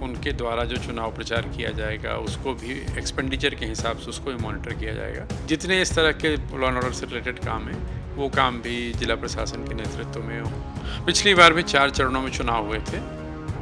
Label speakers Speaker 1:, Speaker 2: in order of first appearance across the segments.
Speaker 1: तो उनके द्वारा जो चुनाव प्रचार किया जाएगा उसको भी एक्सपेंडिचर के हिसाब से उसको भी मॉनिटर किया जाएगा। जितने इस तरह के लॉ एंड ऑर्डर से रिलेटेड काम है वो काम भी जिला प्रशासन के नेतृत्व में हो। पिछली बार भी 4 चरणों में चुनाव हुए थे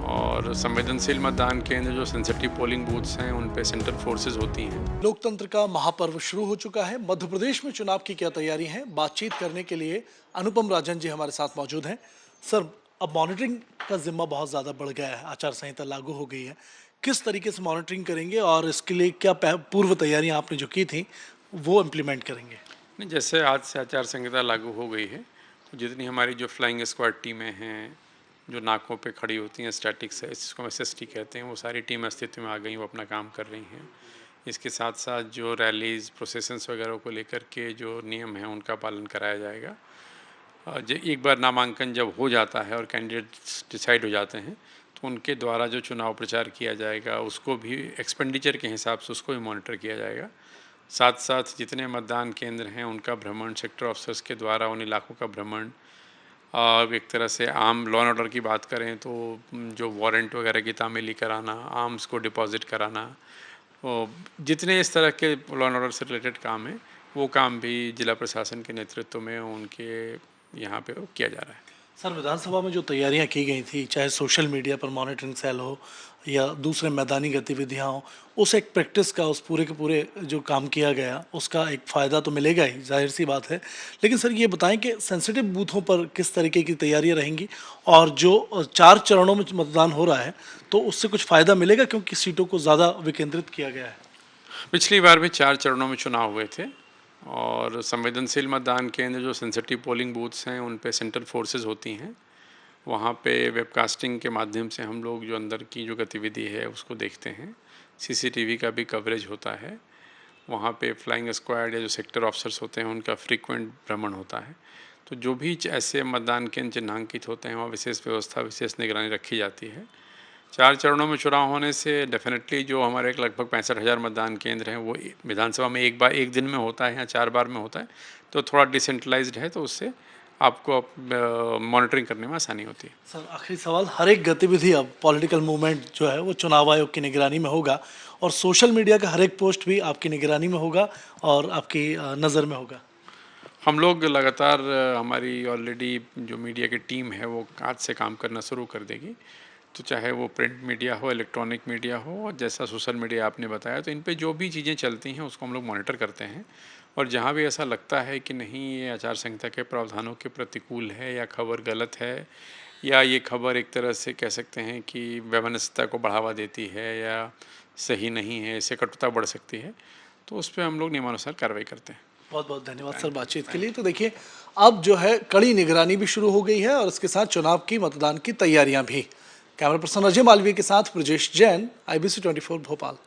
Speaker 1: और संवेदनशील मतदान केंद्र जो सेंसिटिव पोलिंग बूथ्स हैं उन पे सेंट्रल फोर्सेज होती हैं।
Speaker 2: लोकतंत्र का महापर्व शुरू हो चुका है। मध्य प्रदेश में चुनाव की क्या तैयारी है, बातचीत करने के लिए अनुपम राजन जी हमारे साथ मौजूद हैं। सर, अब मॉनिटरिंग का जिम्मा बहुत ज़्यादा बढ़ गया है, आचार संहिता लागू हो गई है। किस तरीके से मॉनिटरिंग करेंगे और इसके लिए क्या पूर्व तैयारियां आपने जो की थी वो इम्प्लीमेंट करेंगे?
Speaker 1: नहीं, जैसे आज से आचार संहिता लागू हो गई है तो जितनी हमारी जो फ्लाइंग स्क्वाड टीमें हैं जो नाकों पे खड़ी होती हैं, स्टैटिक्स है जिसको SST कहते हैं, वो सारी टीम अस्तित्व में आ गई, वो अपना काम कर रही हैं। इसके साथ साथ जो रैलीज प्रोसेसन्स वगैरह को लेकर के जो नियम हैं उनका पालन कराया जाएगा। एक बार नामांकन जब हो जाता है और कैंडिडेट्स डिसाइड हो जाते हैं तो उनके द्वारा जो चुनाव प्रचार किया जाएगा उसको भी एक्सपेंडिचर के हिसाब से उसको भी मॉनिटर किया जाएगा। साथ साथ जितने मतदान केंद्र हैं उनका भ्रमण, सेक्टर ऑफिसर्स के द्वारा उन इलाकों का भ्रमण, एक तरह से आम लॉ एंड ऑर्डर की बात करें तो जो वारंट वगैरह की तामीली कराना, आर्म्स को डिपॉजिट कराना, जितने इस तरह के लॉ एंड ऑर्डर से रिलेटेड काम है वो काम भी जिला प्रशासन के नेतृत्व में उनके यहाँ पे किया जा रहा है।
Speaker 2: सर, विधानसभा में जो तैयारियां की गई थी, चाहे सोशल मीडिया पर मॉनिटरिंग सेल हो या दूसरे मैदानी गतिविधियां हो, उस एक प्रैक्टिस का, उस पूरे के पूरे जो काम किया गया उसका एक फ़ायदा तो मिलेगा ही, जाहिर सी बात है। लेकिन सर ये बताएं कि सेंसिटिव बूथों पर किस तरीके की तैयारियां रहेंगी और जो 4 चरणों में मतदान हो रहा है तो उससे कुछ फ़ायदा मिलेगा क्योंकि सीटों को ज़्यादा विकेंद्रित किया गया है?
Speaker 1: पिछली बार भी 4 चरणों में चुनाव हुए थे और संवेदनशील मतदान केंद्र जो सेंसिटिव पोलिंग बूथ्स हैं उन पे सेंट्रल फोर्सेज होती हैं। वहाँ पे वेबकास्टिंग के माध्यम से हम लोग जो अंदर की जो गतिविधि है उसको देखते हैं। CCTV का भी कवरेज होता है। वहाँ पे फ्लाइंग स्क्वाड या जो सेक्टर ऑफिसर्स होते हैं उनका फ्रीक्वेंट भ्रमण होता है। तो जो भी ऐसे मतदान केंद्र चिन्हांकित होते हैं वहाँ विशेष व्यवस्था, विशेष निगरानी रखी जाती है। 4 चरणों में चुनाव होने से डेफिनेटली जो हमारे लगभग 65,000 मतदान केंद्र हैं वो विधानसभा में एक दिन में होता है या 4 बार में होता है, तो थोड़ा डिसेंट्रलाइज्ड है, तो उससे आपको मॉनिटरिंग करने में आसानी होती है।
Speaker 2: सर, आखिरी सवाल, हर एक गतिविधि अब पॉलिटिकल मूवमेंट जो है वो चुनाव आयोग की निगरानी में होगा और सोशल मीडिया का हर एक पोस्ट भी आपकी निगरानी में होगा और आपकी नज़र में होगा।
Speaker 1: हम लोग लगातार हमारी ऑलरेडी जो मीडिया की टीम है वो आज से काम करना शुरू कर देगी। तो चाहे वो प्रिंट मीडिया हो, इलेक्ट्रॉनिक मीडिया हो, और जैसा सोशल मीडिया आपने बताया, तो इन पे जो भी चीज़ें चलती हैं उसको हम लोग मॉनिटर करते हैं। और जहाँ भी ऐसा लगता है कि नहीं ये आचार संहिता के प्रावधानों के प्रतिकूल है या खबर गलत है या ये खबर एक तरह से कह सकते हैं कि वैमनस्यता को बढ़ावा देती है या सही नहीं है, इससे कटुता बढ़ सकती है, तो उस पर हम लोग नियमानुसार कार्रवाई करते हैं।
Speaker 2: बहुत बहुत धन्यवाद सर बातचीत के लिए। तो देखिए, अब जो है कड़ी निगरानी भी शुरू हो गई है और इसके साथ चुनाव की, मतदान की तैयारियां भी। कैमरा पर्सन अजय मालवीय के साथ ब्रजेश जैन, IBC 24 भोपाल।